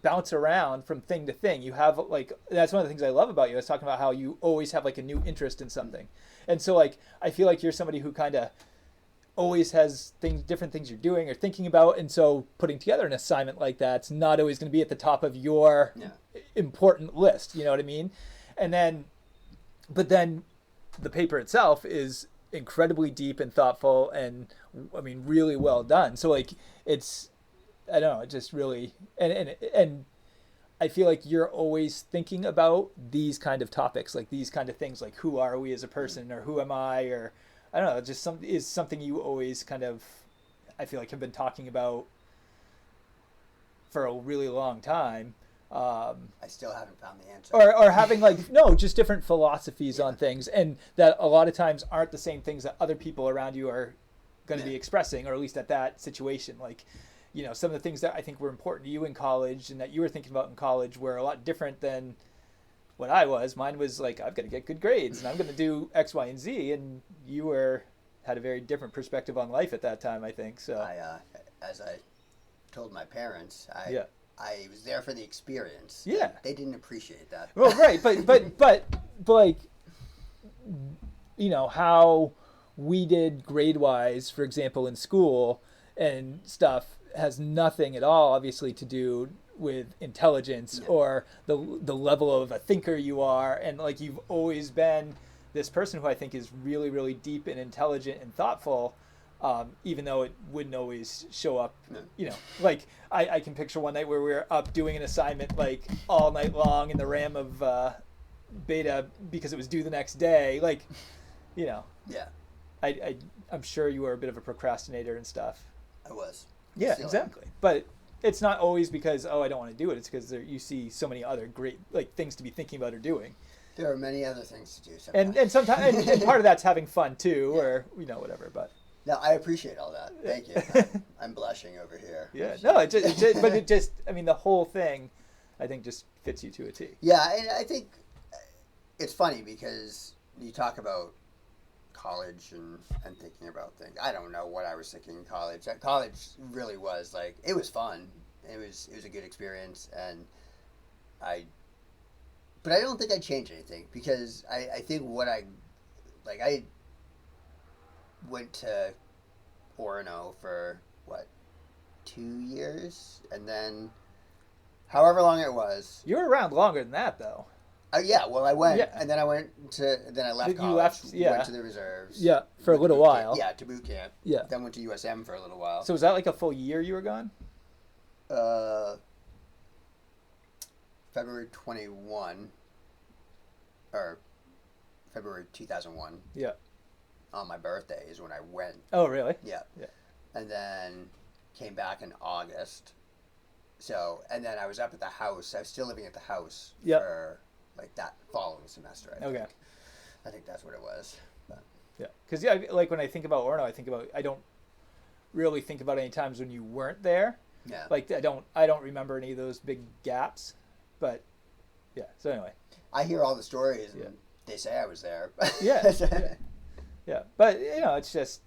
bounce around from thing to thing. You have like, that's one of the things I love about you. I was talking about how you always have like a new interest in something. And so like, I feel like you're somebody who kind of always has different things you're doing or thinking about. And so putting together an assignment like that's not always going to be at the top of your important list. You know what I mean? And then, but then the paper itself is incredibly deep and thoughtful and I mean really well done. So like it's, I don't know, it just really and I feel like you're always thinking about these kind of topics, like these kind of things, like who are we as a person, or who am I, or I don't know, just something you always kind of, I feel like, have been talking about for a really long time. I still haven't found the answer. Or having like, no, just different philosophies on things, and that a lot of times aren't the same things that other people around you are going to be expressing, or at least at that situation. Like, some of the things that I think were important to you in college and that you were thinking about in college were a lot different than what I was. Mine was like, I've got to get good grades and I'm going to do X, Y, and Z. And you had a very different perspective on life at that time, I think. So as I told my parents, I was there for the experience. Yeah. They didn't appreciate that. Well, right. But like, how we did grade-wise, for example, in school and stuff has nothing at all, obviously, to do with intelligence or the level of a thinker you are. And like, you've always been this person who I think is really, really deep and intelligent and thoughtful, even though it wouldn't always show up, like I can picture one night where we were up doing an assignment like all night long in the RAM of beta because it was due the next day. Like, I'm sure you were a bit of a procrastinator and stuff. I was. Yeah, Still exactly. am. But it's not always because, I don't want to do it. It's because you see so many other great like things to be thinking about or doing. There are many other things to do sometimes. And sometimes and part of that's having fun too, or whatever. But no, I appreciate all that. Thank you. I'm blushing over here. Yeah, no, but it just, I mean, the whole thing, I think, just fits you to a T. Yeah, and I think it's funny because you talk about college and thinking about things. I don't know what I was thinking in college. College really was like, it was fun. It was a good experience, and but I don't think I'd change anything because I think I went to Orono for 2 years, and then however long it was. You were around longer than that, though. Yeah, well, I went, and then I left college, went to the reserves. Yeah, for a little while. Yeah, to boot camp. Yeah. Then went to USM for a little while. So was that like a full year you were gone? February 21 or February 2001. Yeah. On my birthday is when I went. Oh, really? Yeah. Yeah. And then came back in August. So, and then I was up at the house. I was still living at the house for like that following semester. I think that's what it was. But. Yeah. Because like when I think about Orono, I don't really think about any times when you weren't there. Yeah. Like I don't remember any of those big gaps, but yeah. So anyway. I hear all the stories and they say I was there. Yeah. Yeah. But it's just,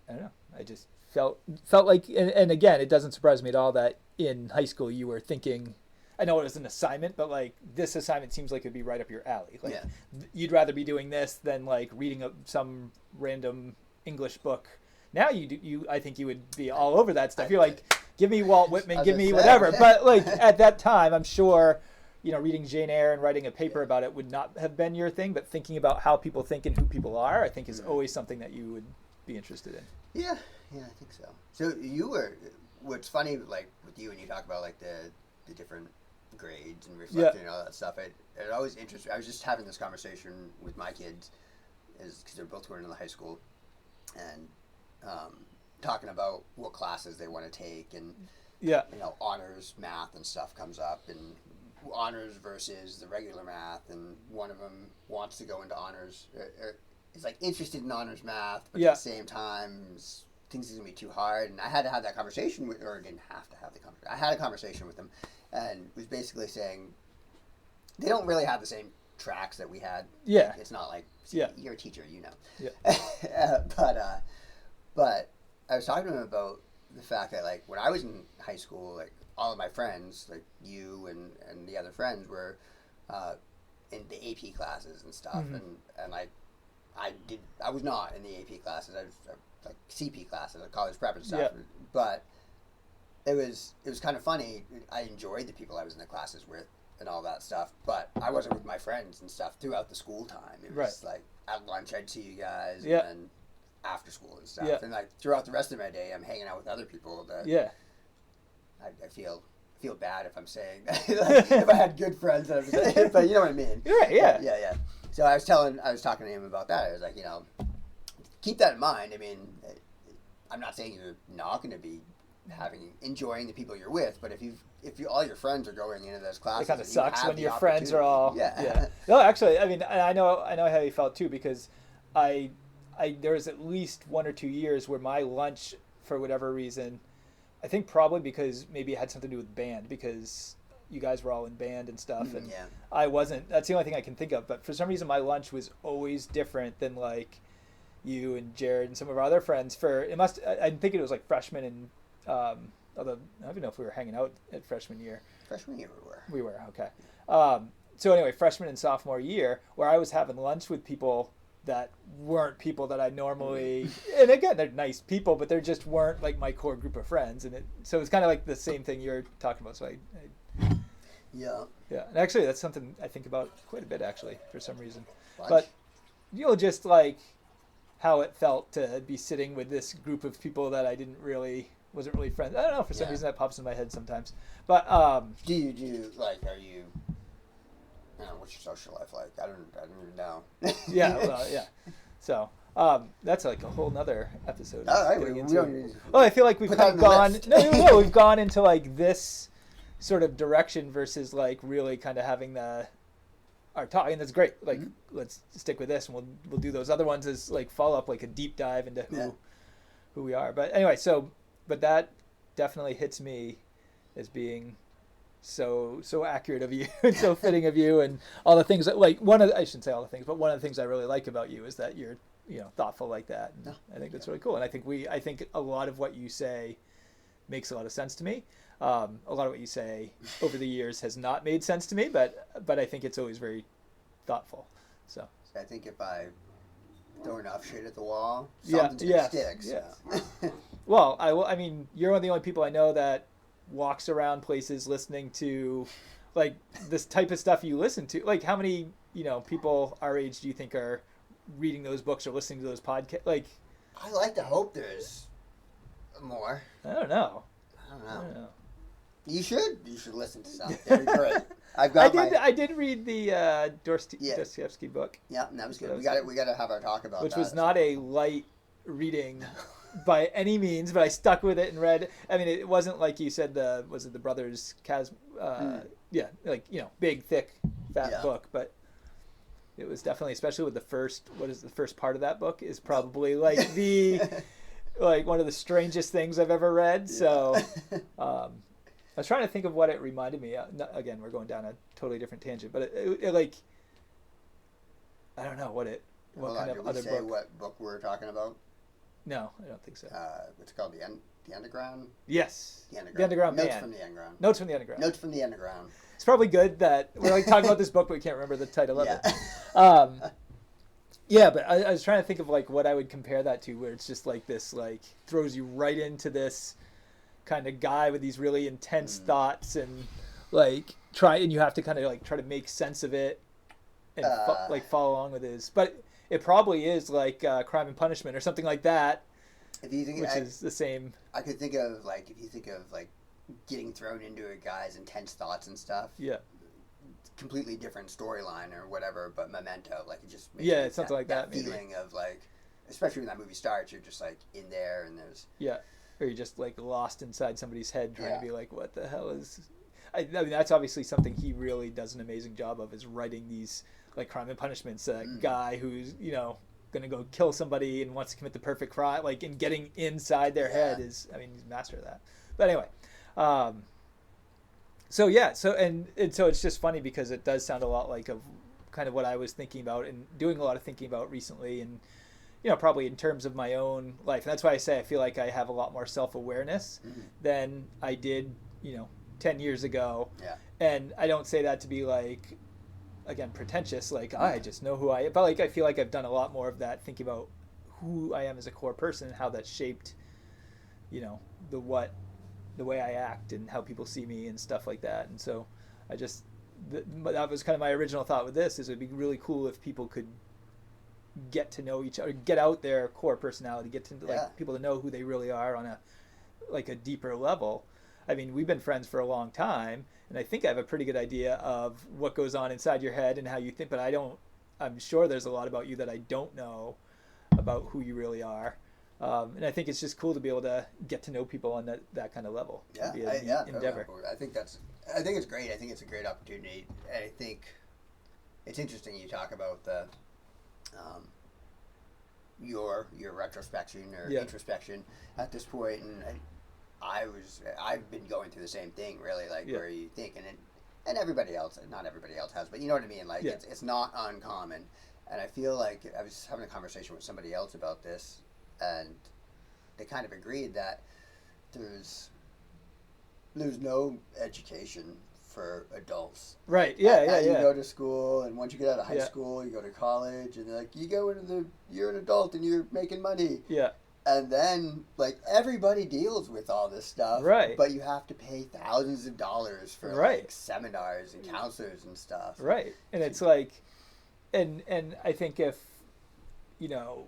I don't know. I just felt like, and again, it doesn't surprise me at all that in high school you were thinking, I know it was an assignment, but like this assignment seems like it'd be right up your alley. Like you'd rather be doing this than like reading some random English book. Now I think you would be all over that stuff. You're like, give me Walt Whitman, give me whatever. But like at that time, I'm sure, reading Jane Eyre and writing a paper about it would not have been your thing. But thinking about how people think and who people are, I think is always something that you would be interested in. Yeah, I think so. So what's funny, like with you when you talk about like the different grades and reflecting and all that stuff, it always interests me. I was just having this conversation with my kids, because they're both going to the high school, and talking about what classes they want to take, and honors math and stuff comes up, and honors versus the regular math, and one of them wants to go into honors, is like interested in honors math, but at the same time thinks it's gonna be too hard. And I had to have that conversation with, or didn't have to have the conversation. I had a conversation with them, and was basically saying they don't really have the same tracks that we had. Yeah, like, it's not like you're a teacher, but I was talking to him about the fact that like when I was in high school, like all of my friends, like you and the other friends were in the AP classes and stuff, and like I was not in the AP classes. I was like CP classes, like college prep and stuff. But it was kind of funny. I enjoyed the people I was in the classes with and all that stuff, but I wasn't with my friends and stuff throughout the school time. It was like at lunch I'd see you guys, and then after school and stuff, and like throughout the rest of my day I'm hanging out with other people that I feel bad if I'm saying that. Like, if I had good friends, but you know what I mean. Yeah. So I was talking to him about that. I was like, keep that in mind. I mean, I'm not saying you're not going to be enjoying the people you're with, but if all your friends are going into those classes, it kind of sucks when your friends are all. No, actually, I mean, I know how you felt too, because there was at least 1 or 2 years where my lunch, for whatever reason, I think probably because maybe it had something to do with band, because you guys were all in band and stuff, and I wasn't. That's the only thing I can think of. But for some reason, my lunch was always different than like you and Jared and some of our other friends. I'm thinking it was like freshman and although I don't even know if we were hanging out at freshman year. Freshman year we were. We were, okay. So anyway, freshman and sophomore year, where I was having lunch with people that weren't people that I normally, and again, they're nice people, but they just weren't like my core group of friends. And so it's kind of like the same thing you're talking about. So yeah. And actually, that's something I think about quite a bit, actually, for some reason. Lunch? But just like how it felt to be sitting with this group of people that I wasn't really friends. I don't know, for some reason that pops in my head sometimes. But do you like? Are you? What's your social life like? I don't even know. So that's like a whole nother episode. All right, I feel like we've kind of gone. No, we've gone into like this sort of direction versus like really kind of having our talk, and that's great. Like, let's stick with this, and we'll do those other ones as like follow up, like a deep dive into who we are. But anyway, but that definitely hits me as being so accurate of you and so fitting of you, and all the things that like I shouldn't say all the things, but one of the things I really like about you is that you're thoughtful like that. And I think that's really cool, and I think a lot of what you say makes a lot of sense to me. A lot of what you say over the years has not made sense to me, but I think it's always very thoughtful. So I think if I throw enough shit at the wall, something sticks. Yeah. Well, I mean, you're one of the only people I know that walks around places listening to like this type of stuff you listen to. Like, how many people our age do you think are reading those books or listening to those podcasts? Like, I like to hope there's more. I don't know. You should. You should listen to some. They're great. I've got I did read the Yeah. Dostoevsky book. Yeah, that was So good. that was We got to have our talk about which that. was not a light reading by any means, but I stuck with it and read. I mean, it wasn't like you said was it the brothers yeah, like, you know, big, thick, fat book, but it was definitely, especially with the first part of that book is probably like the like one of the strangest things I've ever read. Yeah. So I was trying to think of what it reminded me of. Again, we're going down a totally different tangent, but it like, I don't know what kind of other book. What book we're talking about? No, I don't think so. What's it called? The Underground? Yes. The Underground. The Underground Notes Man. from the Underground. Notes from the Underground. Notes from the Underground. It's probably good that we're like talking about this book, but we can't remember the title of it. Yeah, but I was trying to think of like what I would compare that to, where it's just like this, like throws you right into this kind of guy with these really intense thoughts, and like you have to kind of like try to make sense of it and like follow along with his. But it probably is like Crime and Punishment or something like that, if you think, which is the same. I could think of like, if you think of like getting thrown into a guy's intense thoughts and stuff. Yeah. Completely different storyline or whatever, but Memento, like it just makes it's something like that. feeling maybe. of like, especially when that movie starts, you're just like in there and there's or you're just like lost inside somebody's head trying to be like, what the hell is. I mean, that's obviously something he really does an amazing job of, is writing these like Crime and Punishments. Guy who's, you know, gonna go kill somebody and wants to commit the perfect crime, like, and getting inside their head is, I mean, he's a master of that. But anyway, so it's just funny because it does sound a lot like of kind of what I was thinking about and doing a lot of thinking about recently, and you know, probably in terms of my own life. And that's why I say I feel like I have a lot more self-awareness than I did, you know, 10 years ago. Yeah. And I don't say that to be like, again, pretentious, like I just know who I am, but like I feel like I've done a lot more of that, thinking about who I am as a core person and how that shaped, you know, the way I act and how people see me and stuff like that. And so I just, that was kind of my original thought with this, is it'd be really cool if people could get to know each other, get out their core personality, get to like people to know who they really are on a deeper level. I mean, we've been friends for a long time, and I think I have a pretty good idea of what goes on inside your head and how you think, but I'm sure there's a lot about you that I don't know about who you really are. And I think it's just cool to be able to get to know people on that kind of level. Endeavor. I think it's great. I think it's a great opportunity. And I think it's interesting you talk about the your retrospection or introspection at this point, and I've been going through the same thing, really, like where you think, and everybody else, not everybody else has, but you know what I mean, like it's not uncommon. And I feel like I was having a conversation with somebody else about this, and they kind of agreed that there's no education for adults. Right. Yeah. You go to school, and once you get out of high school, you go to college, and they're like, you're an adult and you're making money. Yeah. And then, like, everybody deals with all this stuff. Right. But you have to pay thousands of dollars for like seminars and counselors and stuff. Right. And it's like, and I think if, you know,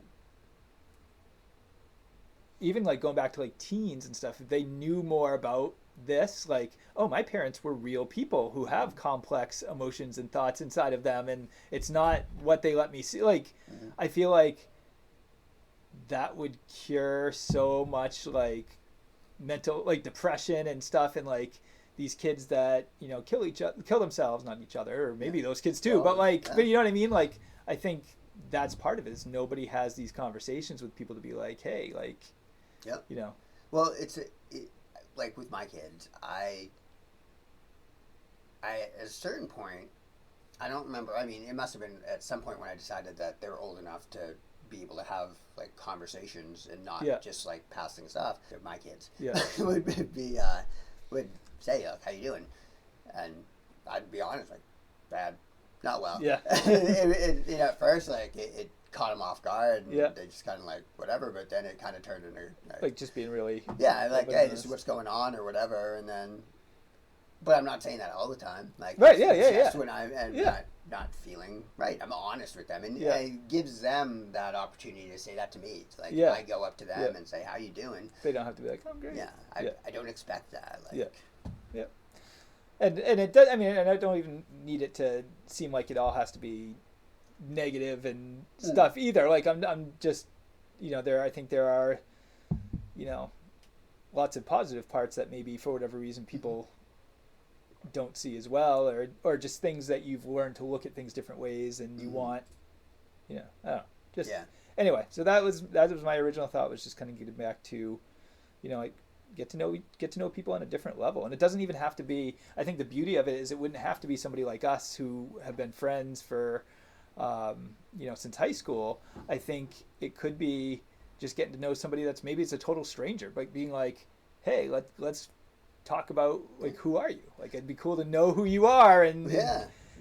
even like going back to like teens and stuff, if they knew more about this, like, oh, my parents were real people who have complex emotions and thoughts inside of them, and it's not what they let me see. Like, I feel like that would cure so much like mental, like depression and stuff, and like these kids that, you know, kill themselves, not each other, or maybe those kids too, but like, but you know what I mean? Like, I think that's part of it, is nobody has these conversations with people to be like, hey, like, you know. Well, like with my kids, I at a certain point, I don't remember, I mean, it must have been at some point when I decided that they were old enough to be able to have like conversations and not just like pass things off. My kids would say, like, how you doing? And I'd be honest, like, bad, not well. Yeah. You know, at first, like, it caught them off guard, and they just kind of like, whatever, but then it kind of turned into like just being really like, hey, this is what's going on or whatever. And then, but I'm not saying that all the time, like, just when I'm not feeling right, I'm honest with them, and it gives them that opportunity to say that to me. It's like, I go up to them and say, how you doing? They don't have to be like, I'm great. I don't expect that, like, and it does. I mean, and I don't even need it to seem like it all has to be negative and stuff either. Like I'm just, I think there are, you know, lots of positive parts that maybe for whatever reason people don't see as well, or just things that you've learned to look at things different ways, and you want, I don't know, just anyway. So that was my original thought, was just kind of getting back to, like get to know people on a different level. And it doesn't even have to be, I think the beauty of it is it wouldn't have to be somebody like us who have been friends for since high school. I think it could be just getting to know somebody that's maybe it's a total stranger, but being like, hey, let's talk about, like, who are you? Like, it'd be cool to know who you are. And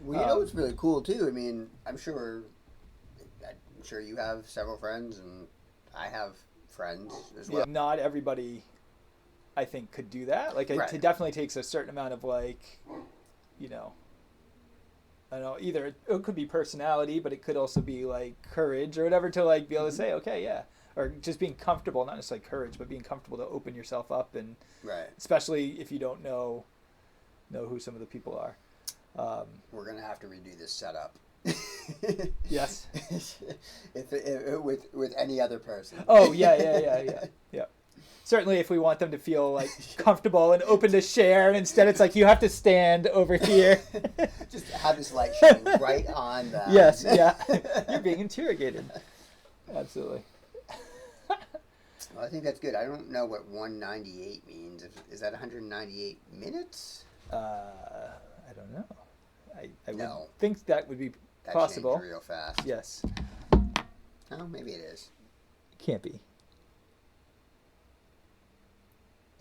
well, it's really cool too. I mean, I'm sure you have several friends, and I have friends as well. Not everybody, I think, could do that. Like, it definitely takes a certain amount of, like, I don't know, either it could be personality, but it could also be like courage or whatever, to like be able to say, okay, yeah, or just being comfortable, not necessarily courage, but being comfortable to open yourself up, and especially if you don't know who some of the people are. We're gonna have to redo this setup. Yes. if with any other person. Oh yeah. Certainly, if we want them to feel like comfortable and open to share, and instead it's like you have to stand over here. Just have this light shining right on them. Yes, yeah. You're being interrogated. Absolutely. Well, I think that's good. I don't know what 198 means. Is that 198 minutes? I don't know. I would No. think that would be That possible. changed real fast. Yes. Oh, maybe it is. Can't be.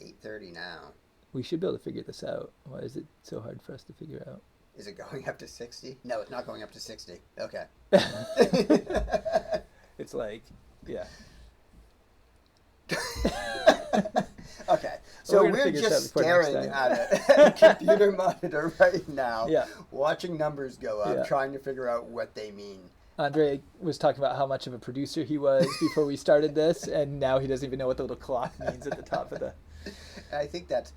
8:30 now. We should be able to figure this out. Why is it so hard for us to figure out? Is it going up to 60? No, it's not going up to 60. Okay. It's like, yeah. Okay. So we're just staring at a computer monitor right now, watching numbers go up, trying to figure out what they mean. André was talking about how much of a producer he was before we started this, and now he doesn't even know what the little clock means at the top of the... I think that's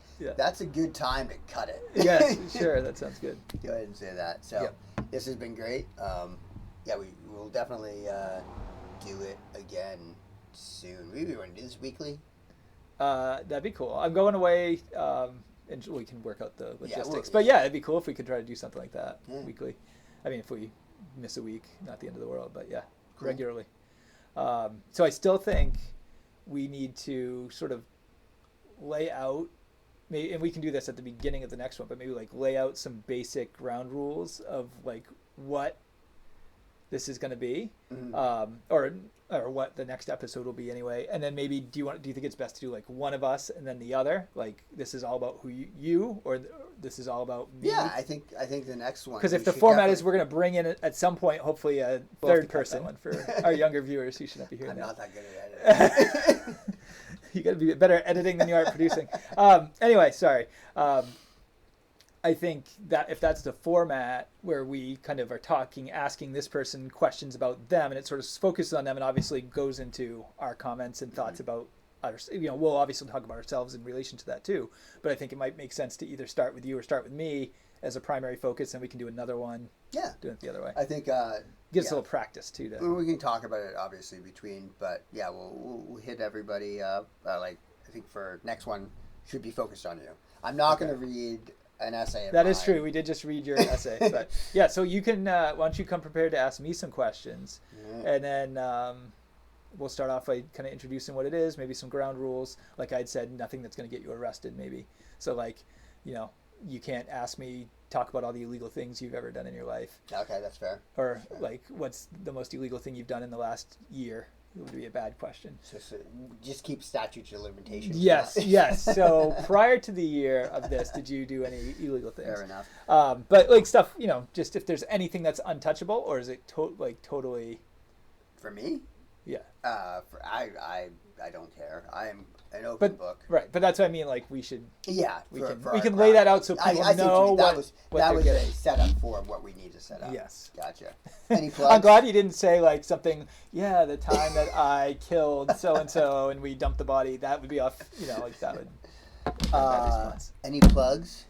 a good time to cut it. Yes, sure, that sounds good. Go ahead and say that. So this has been great. We will definitely do it again soon. We want to do this weekly. That'd be cool. I'm going away, and we can work out the logistics. But it'd be cool if we could try to do something like that weekly. I mean, if we miss a week, not the end of the world, but regularly. So I still think we need to sort of lay out, maybe, and we can do this at the beginning of the next one, but maybe like lay out some basic ground rules of like what this is going to be, or what the next episode will be anyway. And then maybe do you think it's best to do like one of us and then the other, like this is all about who you or this is all about me? Yeah, I think the next one, because if the format is we're going to bring in at some point hopefully a third person one for our younger viewers who should not be hearing I'm that. not that good at editing. You got to be better at editing than you are at producing. Anyway, sorry. I think that if that's the format where we kind of are asking this person questions about them, and it sort of focuses on them, and obviously goes into our comments and thoughts about others. We'll obviously talk about ourselves in relation to that too. But I think it might make sense to either start with you or start with me as a primary focus, and we can do another one. Yeah, doing it the other way. I think gives a little practice too. We can talk about it obviously between, but we'll hit everybody up. I think for next one should be focused on you. I'm not going to read an essay. That is true. We did just read your essay, but so you can. Why don't you come prepared to ask me some questions, and then we'll start off by kind of introducing what it is, maybe some ground rules. Like I'd said, nothing that's going to get you arrested, maybe. So like, you can't ask me talk about all the illegal things you've ever done in your life. Okay, that's fair. Or like, what's the most illegal thing you've done in the last year? It would be a bad question. So just keep statutes of limitations. Yes. So prior to the year of this, did you do any illegal things? Fair enough. But like stuff, just if there's anything that's untouchable, or is it totally? For me? Yeah. I don't care. I am an open book. Right, but that's what I mean. Like we should. Yeah. We can lay that out so people know what was getting. a setup for what we need to set up. Yes. Gotcha. Any plugs? I'm glad you didn't say like something. Yeah, the time that I killed so and so and we dumped the body. That would be off. Like that would. Any plugs?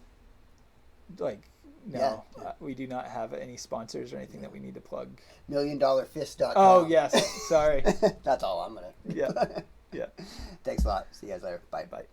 like, no, Yeah. we do not have any sponsors or anything that we need to plug. $1,000,000fist.com. Oh, yes. Sorry. That's all I'm going to. Yeah. Yeah. Thanks a lot. See you guys later. Bye. Bye.